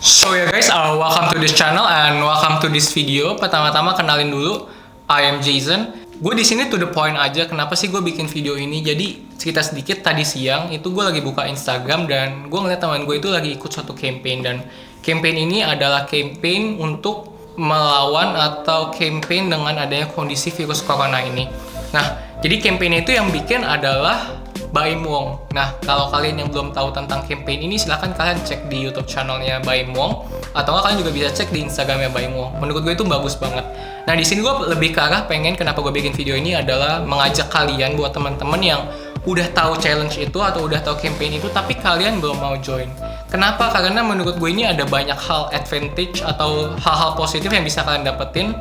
So ya guys, welcome to this channel and welcome to this video. Pertama-tama kenalin dulu, I am Jason. Gue di sini to the point aja. Kenapa sih gue bikin video ini? Jadi cerita sedikit, tadi siang itu gue lagi buka Instagram dan gue ngeliat teman gue itu lagi ikut suatu campaign, dan campaign ini adalah campaign untuk melawan atau campaign dengan adanya kondisi virus corona ini. Nah, jadi campaign itu yang bikin adalah Baim Wong. Nah, kalau kalian yang belum tahu tentang campaign ini, silahkan kalian cek di YouTube channelnya Baim Wong, atau kalian juga bisa cek di Instagramnya Baim Wong. Menurut gue itu bagus banget. Nah, di sini gue lebih ke arah pengen kenapa gue bikin video ini adalah mengajak kalian buat teman-teman yang udah tahu challenge itu atau udah tahu campaign itu, tapi kalian belum mau join. Kenapa? Karena menurut gue ini ada banyak hal advantage atau hal-hal positif yang bisa kalian dapetin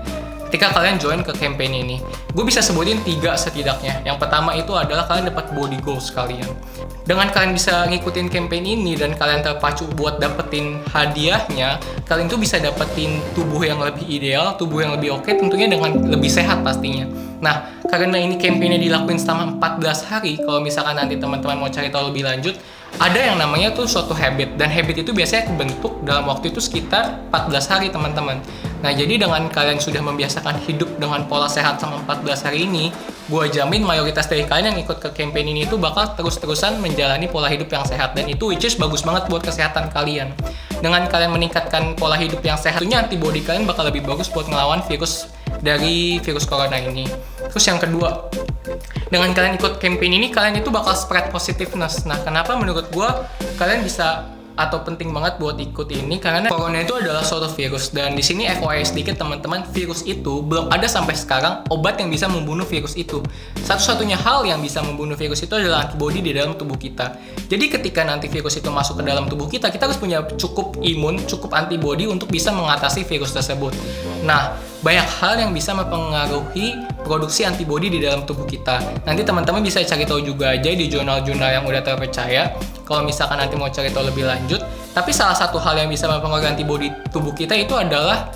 ketika kalian join ke campaign ini. Gue bisa sebutin 3 setidaknya. Yang pertama itu adalah kalian dapat body goals kalian. Dengan kalian bisa ngikutin campaign ini dan kalian terpacu buat dapetin hadiahnya, kalian tuh bisa dapetin tubuh yang lebih ideal, tubuh yang lebih oke, tentunya dengan lebih sehat pastinya. Nah, karena ini campaignnya dilakuin selama 14 hari, kalau misalkan nanti teman-teman mau cari tahu lebih lanjut, ada yang namanya tuh suatu habit, dan habit itu biasanya kebentuk dalam waktu itu sekitar 14 hari teman-teman. Nah, jadi dengan kalian sudah membiasakan hidup dengan pola sehat selama 14 hari ini, gue jamin mayoritas dari kalian yang ikut ke campaign ini itu bakal terus-terusan menjalani pola hidup yang sehat, dan itu which is bagus banget buat kesehatan kalian. Dengan kalian meningkatkan pola hidup yang sehat, tentunya antibody kalian bakal lebih bagus buat ngelawan virus corona ini. Terus yang kedua, dengan kalian ikut campaign ini, kalian itu bakal spread positiveness. Nah, kenapa menurut gue kalian bisa atau penting banget buat ikut ini? Karena corona itu adalah suatu virus, dan di sini FYI sedikit teman-teman, virus itu belum ada sampai sekarang obat yang bisa membunuh virus itu. Satu-satunya hal yang bisa membunuh virus itu adalah antibody di dalam tubuh kita. Jadi ketika nanti virus itu masuk ke dalam tubuh kita, kita harus punya cukup imun, cukup antibody untuk bisa mengatasi virus tersebut. Nah, banyak hal yang bisa mempengaruhi produksi antibody di dalam tubuh kita. Nanti teman-teman bisa cari tahu juga aja di jurnal-jurnal yang udah terpercaya, kalau misalkan nanti mau cari tahu lebih lanjut. Tapi salah satu hal yang bisa mempengaruhi antibody tubuh kita itu adalah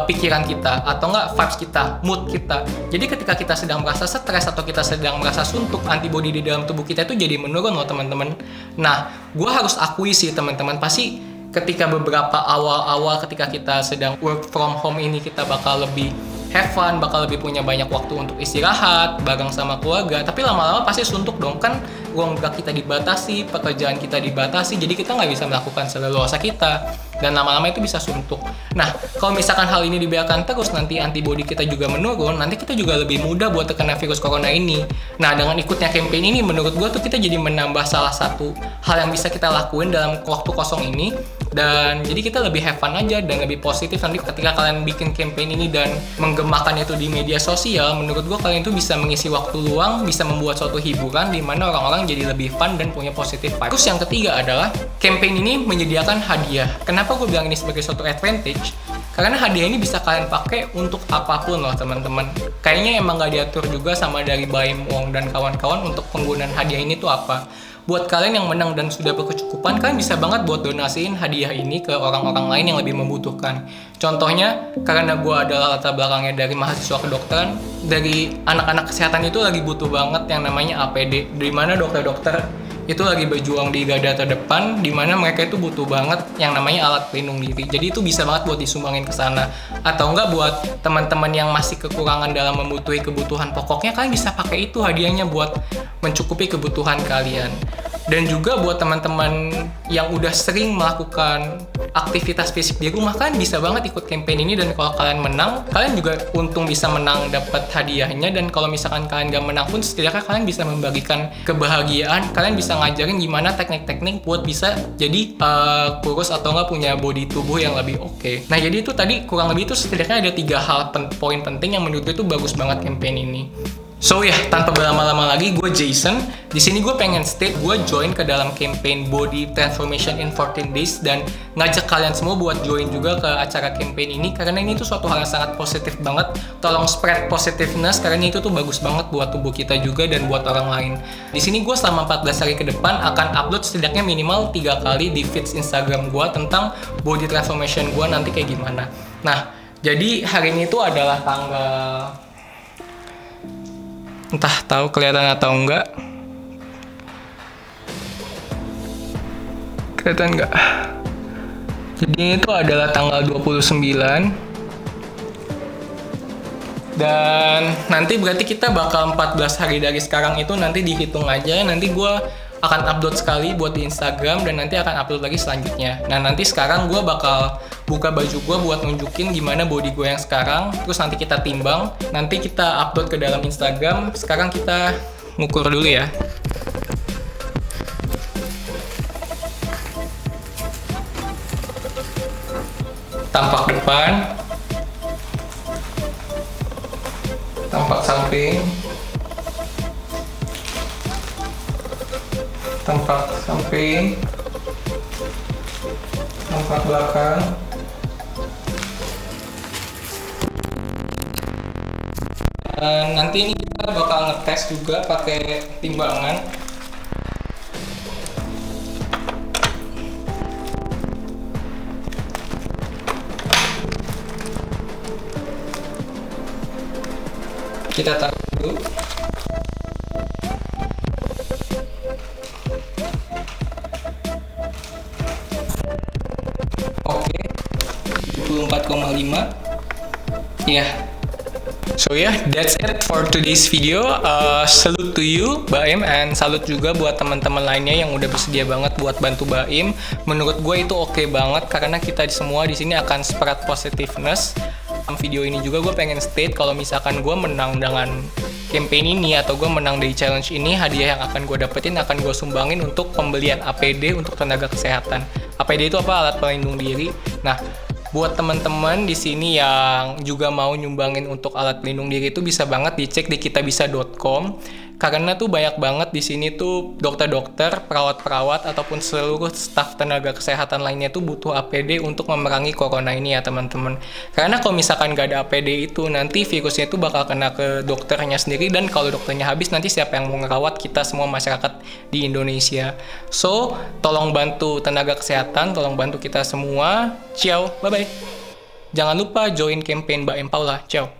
pikiran kita, atau enggak vibes kita, mood kita. Jadi ketika kita sedang merasa stres atau kita sedang merasa suntuk, antibody di dalam tubuh kita itu jadi menurun loh teman-teman. Nah, gue harus akui sih teman-teman, pasti ketika beberapa awal-awal ketika kita sedang work from home ini, kita bakal lebih have fun, bakal lebih punya banyak waktu untuk istirahat bareng sama keluarga. Tapi lama-lama pasti suntuk dong, kan ruang gerak kita dibatasi, pekerjaan kita dibatasi, jadi kita nggak bisa melakukan seleluasa kita, dan lama-lama itu bisa suntuk. Nah, kalau misalkan hal ini dibiarkan terus, nanti antibody kita juga menurun, nanti kita juga lebih mudah buat terkena virus corona ini. Nah, dengan ikutnya campaign ini, menurut gue tuh kita jadi menambah salah satu hal yang bisa kita lakuin dalam waktu kosong ini, dan jadi kita lebih have fun aja dan lebih positif. Nanti ketika kalian bikin campaign ini dan menggemakannya itu di media sosial, menurut gue kalian tuh bisa mengisi waktu luang, bisa membuat suatu hiburan di mana orang-orang jadi lebih fun dan punya positif vibe. Terus yang ketiga adalah campaign ini menyediakan hadiah. Kenapa gue bilang ini sebagai suatu advantage? Karena hadiah ini bisa kalian pakai untuk apapun loh teman-teman. Kayaknya emang gak diatur juga sama dari Baim Wong dan kawan-kawan untuk penggunaan hadiah ini tuh apa. Buat kalian yang menang dan sudah berkecukupan, kalian bisa banget buat donasiin hadiah ini ke orang-orang lain yang lebih membutuhkan. Contohnya, karena gue adalah latar belakangnya dari mahasiswa kedokteran, dari anak-anak kesehatan itu lagi butuh banget yang namanya APD, di mana dokter-dokter itu lagi berjuang di garda terdepan, di mana mereka itu butuh banget yang namanya alat pelindung diri. Jadi itu bisa banget buat disumbangin ke sana. Atau enggak buat teman-teman yang masih kekurangan dalam membutuhi kebutuhan pokoknya, kalian bisa pakai itu hadiahnya buat mencukupi kebutuhan kalian. Dan juga buat teman-teman yang udah sering melakukan aktivitas fisik di rumah, kalian bisa banget ikut campaign ini, dan kalau kalian menang, kalian juga untung bisa menang dapat hadiahnya. Dan kalau misalkan kalian gak menang pun, setidaknya kalian bisa membagikan kebahagiaan, kalian bisa ngajarin gimana teknik-teknik buat bisa jadi kurus atau nggak punya body tubuh yang lebih oke. Nah, jadi itu tadi kurang lebih itu setidaknya ada 3 hal poin penting yang menurut gue itu bagus banget campaign ini. So ya, tanpa berlama-lama lagi, gue Jason. Di sini gue pengen state gue join ke dalam campaign Body Transformation in 14 Days, dan ngajak kalian semua buat join juga ke acara campaign ini, karena ini tuh suatu hal yang sangat positif banget. Tolong spread positiveness, karena itu tuh bagus banget buat tubuh kita juga dan buat orang lain. Di sini gue selama 14 hari ke depan akan upload setidaknya minimal 3 kali di feeds Instagram gue tentang body transformation gue nanti kayak gimana. Nah, jadi hari ini tuh adalah tanggal, entah tahu kelihatan atau enggak. Kelihatan enggak? Jadi itu adalah tanggal 29. Dan nanti berarti kita bakal 14 hari dari sekarang itu nanti dihitung aja. Nanti gue akan upload sekali buat di Instagram dan nanti akan upload lagi selanjutnya. Nah nanti sekarang gue bakal buka baju gue buat nunjukin gimana body gue yang sekarang. Terus nanti kita timbang, nanti kita upload ke dalam Instagram. Sekarang kita ngukur dulu ya. Tampak depan, tampak samping, tampak samping, tampak belakang. Dan nanti ini kita bakal ngetes juga pakai timbangan. Kita taruh dulu. Oke, 74,5. Ya. So yeah, that's it for today's video. Salute to you, Baim, and salute juga buat teman-teman lainnya yang udah bersedia banget buat bantu Baim. Menurut gue itu oke banget karena kita semua di sini akan spread positiveness. Video ini juga gue pengen state kalau misalkan gue menang dengan campaign ini atau gue menang dari challenge ini, hadiah yang akan gue dapetin akan gue sumbangin untuk pembelian APD untuk tenaga kesehatan. APD itu apa? Alat pelindung diri. Nah, buat teman-teman di sini yang juga mau nyumbangin untuk alat pelindung diri itu bisa banget dicek di kitabisa.com. Karena tuh banyak banget di sini tuh dokter-dokter, perawat-perawat ataupun seluruh staf tenaga kesehatan lainnya tuh butuh APD untuk memerangi corona ini ya teman-teman. Karena kalau misalkan nggak ada APD itu nanti virusnya itu bakal kena ke dokternya sendiri, dan kalau dokternya habis nanti siapa yang mau ngerawat kita semua masyarakat di Indonesia. So, tolong bantu tenaga kesehatan, tolong bantu kita semua. Ciao, bye-bye. Jangan lupa join campaign Mbak Em Paula. Ciao.